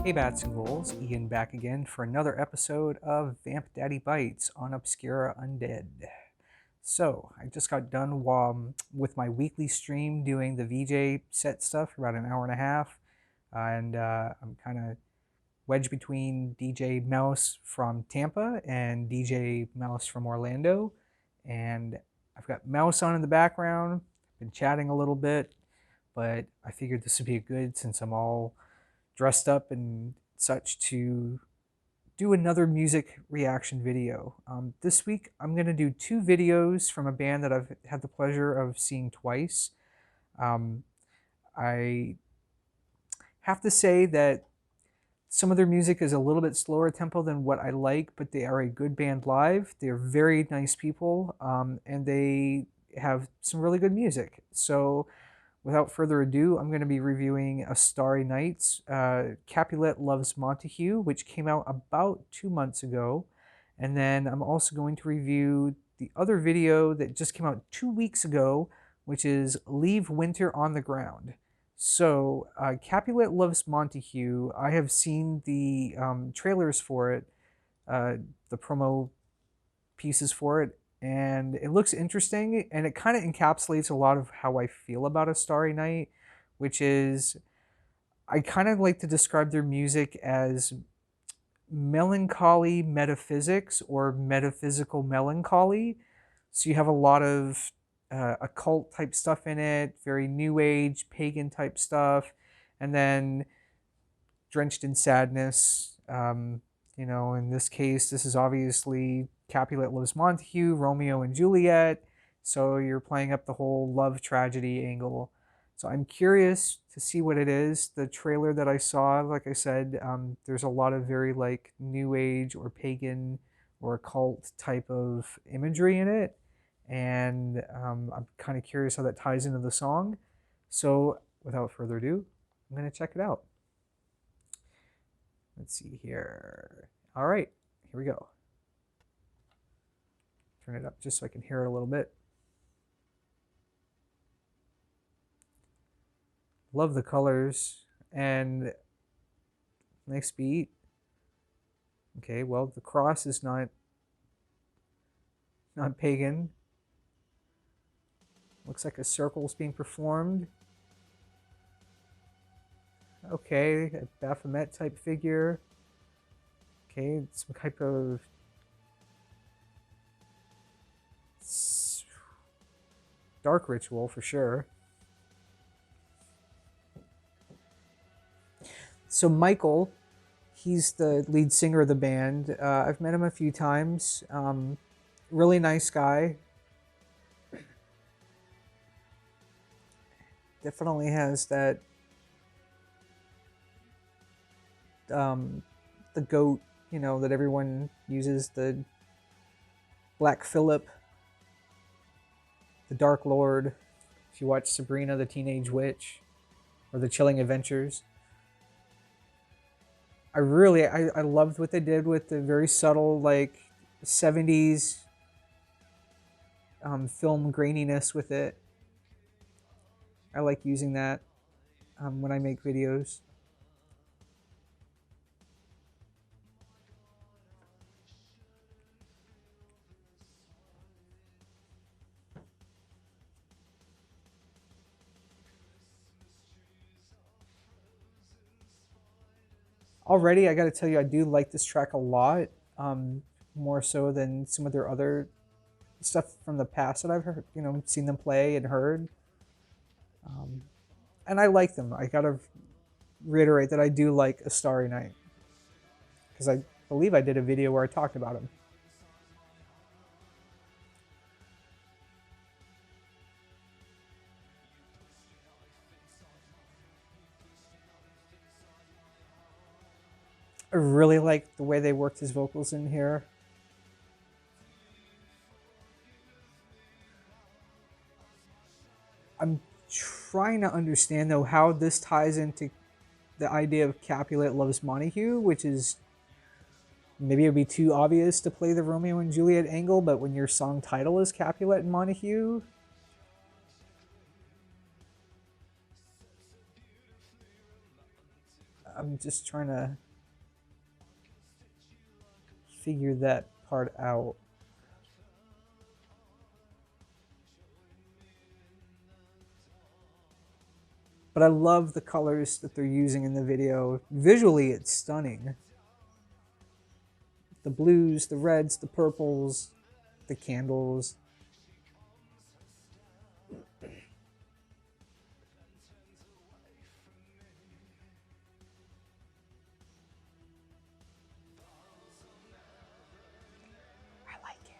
Hey Bats and Ghouls, Ian back again for another episode of Vamp Daddy Bites on Obscura Undead. So, I just got done with my weekly stream doing the VJ set stuff for about an hour and a half, and I'm kind of wedged between DJ Mouse from Tampa and DJ Mouse from Orlando, and I've got Mouse on in the background, been chatting a little bit, but I figured this would be good since I'm all dressed up and such to do another music reaction video. This week I'm going to do two videos from a band that I've had the pleasure of seeing twice. Um, I have to say that some of their music is a little bit slower tempo than what I like, but they are a good band live. They're very nice people, and they have some really good music. So without further ado, I'm going to be reviewing Astari Nite's Capulet Loves Montague, which came out about 2 months ago. And then I'm also going to review the other video that just came out 2 weeks ago, which is Leave Winter on the Ground. So, Capulet Loves Montague, I have seen the trailers for it, the promo pieces for it, and it looks interesting, and it kind of encapsulates a lot of how I feel about Astari Nite, which is I kind of like to describe their music as melancholy metaphysics or metaphysical melancholy. So you have a lot of occult type stuff in it, very new age, pagan type stuff, and then drenched in sadness. In this case, this is obviously Capulet Loves Montague, Romeo and Juliet. So you're playing up the whole love tragedy angle. So I'm curious to see what it is. The trailer that I saw, like I said, there's a lot of very like new age or pagan or occult type of imagery in it. And I'm kind of curious how that ties into the song. So without further ado, I'm going to check it out. Let's see here. All right, here we go. Turn it up just so I can hear it a little bit. Love the colors and nice beat. Okay, well, the cross is not pagan. Looks like a circle is being performed. Okay, a Baphomet type figure. Okay, some type of dark ritual for sure. So Michael, he's the lead singer of the band. I've met him a few times. Really nice guy. Definitely has that the goat, that everyone uses, the Black Phillip, the Dark Lord. If you watch Sabrina the Teenage Witch or The Chilling Adventures. I loved what they did with the very subtle, like, 70s film graininess with it. I like using that when I make videos. Already, I got to tell you, I do like this track a lot, more so than some of their other stuff from the past that I've heard, seen them play and heard. And I like them. I gotta reiterate that I do like Astari Nite, because I believe I did a video where I talked about him. I really like the way they worked his vocals in here. I'm trying to understand, though, how this ties into the idea of Capulet Loves Montague, which is maybe it would be too obvious to play the Romeo and Juliet angle, but when your song title is Capulet and Montague, I'm just trying to figure that part out. But I love the colors that they're using in the video. Visually, it's stunning. The blues, the reds, the purples, the candles. I like it.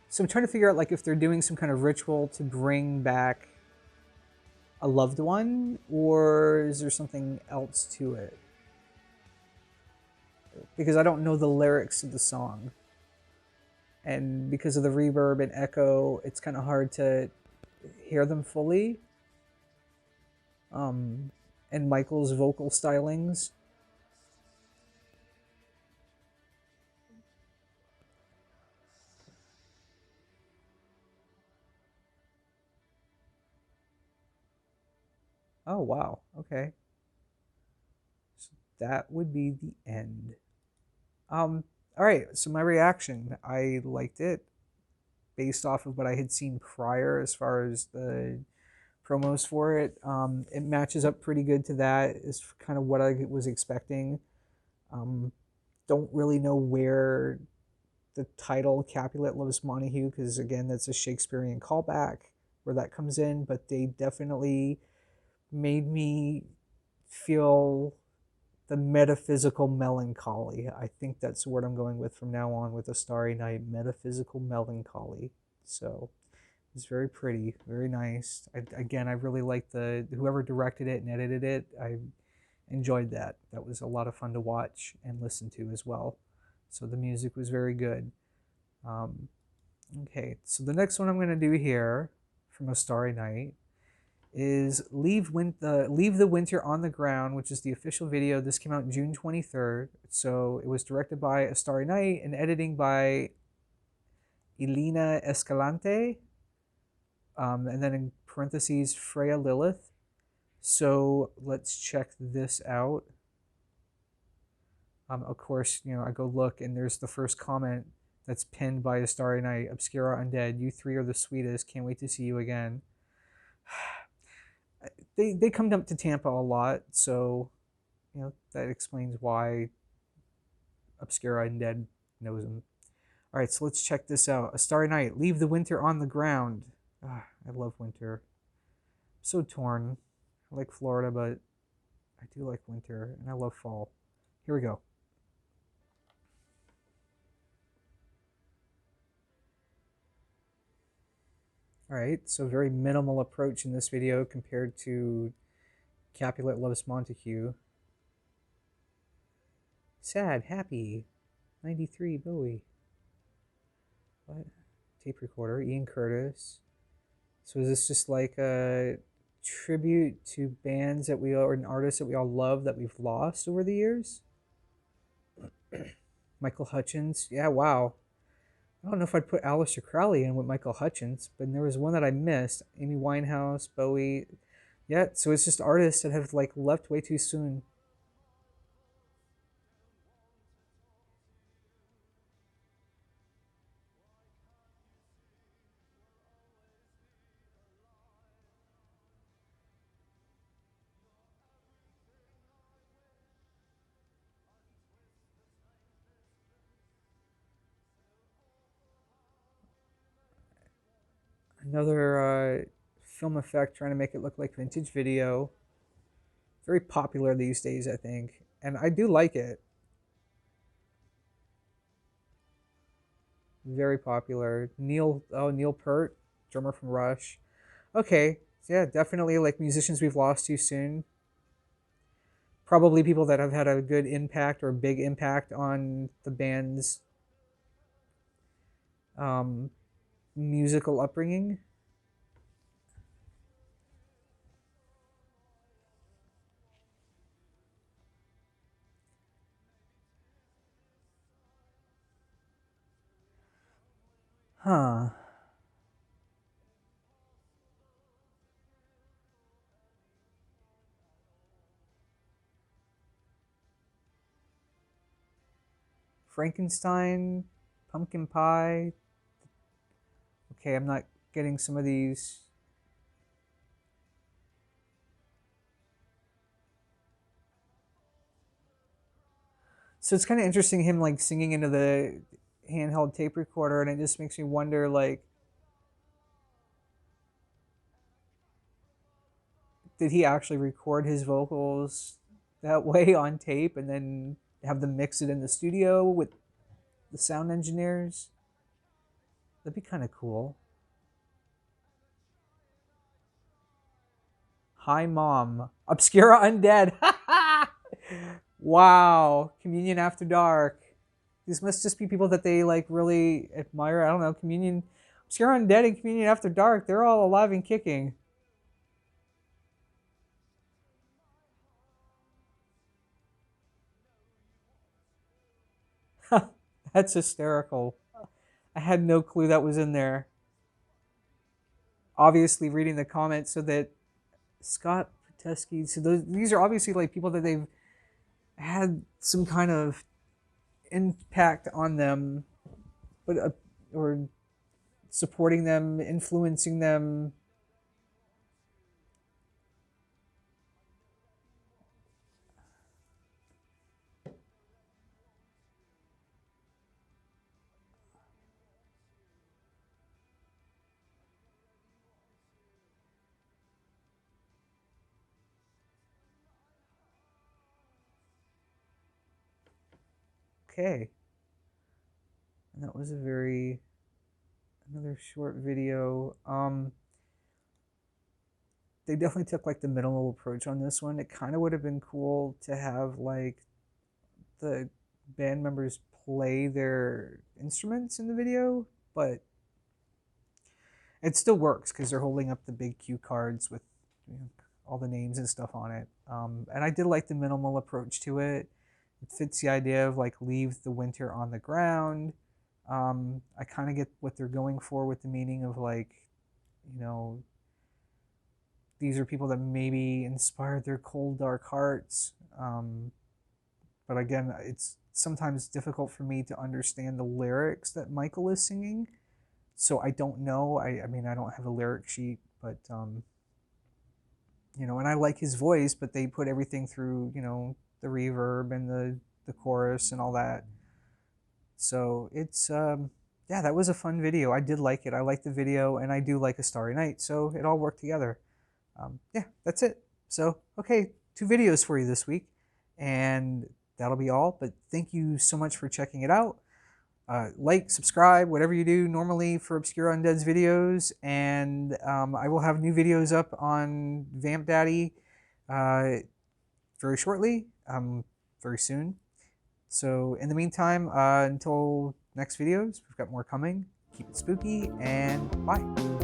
So I'm trying to figure out like if they're doing some kind of ritual to bring back a loved one, or is there something else to it? Because I don't know the lyrics of the song. And because of the reverb and echo, it's kind of hard to hear them fully. And Michael's vocal stylings. Oh, wow. Okay. So that would be the end. All right. So my reaction, I liked it based off of what I had seen prior as far as the promos for it. It matches up pretty good to that. Is kind of what I was expecting. Um, don't really know where the title Capulet loves Montague, because again, that's a Shakespearean callback where that comes in, but they definitely made me feel the metaphysical melancholy. I think that's the word I'm going with from now on with Astari Nite, metaphysical melancholy. So it's very pretty, very nice. Again, I really like the whoever directed it and edited it. I enjoyed that. That was a lot of fun to watch and listen to as well. So the music was very good. Um, okay, so the next one I'm going to do here from Astari Nite is Leave the Winter on the Ground, which is the official video. This came out June 23rd. So it was directed by Astari Nite and editing by Elena Escalante. And then in parentheses, Freya Lilith. So let's check this out. Of course, I go look and there's the first comment that's pinned by Astari Nite, Obscura Undead. You three are the sweetest. Can't wait to see you again. They come up to Tampa a lot, so that explains why Obscura Undead knows them. All right, so let's check this out. Astari Nite, Leave the Winter on the Ground. I love winter. I'm so torn. I like Florida, but I do like winter, and I love fall. Here we go. All right, so very minimal approach in this video compared to Capulet Loves Montague. Sad, happy, 93 Bowie. What? Tape recorder, Ian Curtis. So is this just like a tribute to bands that we or an artist that we all love that we've lost over the years? Michael Hutchence, yeah, wow. I don't know if I'd put Aleister Crowley in with Michael Hutchence, but there was one that I missed. Amy Winehouse, Bowie. Yeah, so it's just artists that have like left way too soon. Another film effect trying to make it look like vintage video. Very popular these days, I think, and I do like it. Very popular. Neil Peart, drummer from Rush. Okay, yeah, definitely like musicians we've lost too soon. Probably people that have had a good impact or a big impact on the band's um, musical upbringing. Huh. Frankenstein, pumpkin pie. Okay, I'm not getting some of these. So it's kind of interesting him like singing into the handheld tape recorder, and it just makes me wonder like, did he actually record his vocals that way on tape and then have them mix it in the studio with the sound engineers? That'd be kind of cool. Hi, Mom. Obscura Undead. Wow. Communion After Dark. These must just be people that they like really admire. I don't know. Communion, Obscura Undead and Communion After Dark, they're all alive and kicking. That's hysterical. I had no clue that was in there. Obviously, reading the comments so that Scott Patesky, so these are obviously like people that they've had some kind of impact on them, but or supporting them, influencing them. Okay, and that was a very another short video. They definitely took like the minimal approach on this one. It kind of would have been cool to have like the band members play their instruments in the video, but it still works because they're holding up the big cue cards with, you know, all the names and stuff on it. And I did like the minimal approach to it. It fits the idea of like leave the winter on the ground. I kind of get what they're going for with the meaning of like, you know, these are people that maybe inspired their cold, dark hearts. But again, it's sometimes difficult for me to understand the lyrics that Michael is singing. So I don't know. I mean, I don't have a lyric sheet, but, you know, and I like his voice, but they put everything through, you know, the reverb and the chorus and all that. So it's, yeah, that was a fun video. I did like it. I like the video, and I do like Astari Nite. So it all worked together. Yeah, that's it. So, okay, 2 videos for you this week, and that'll be all. But thank you so much for checking it out. Like, subscribe, whatever you do normally for Obscure Undead's videos, and I will have new videos up on Vamp Daddy very shortly, very soon. So in the meantime, until next videos, we've got more coming. Keep it spooky, and bye.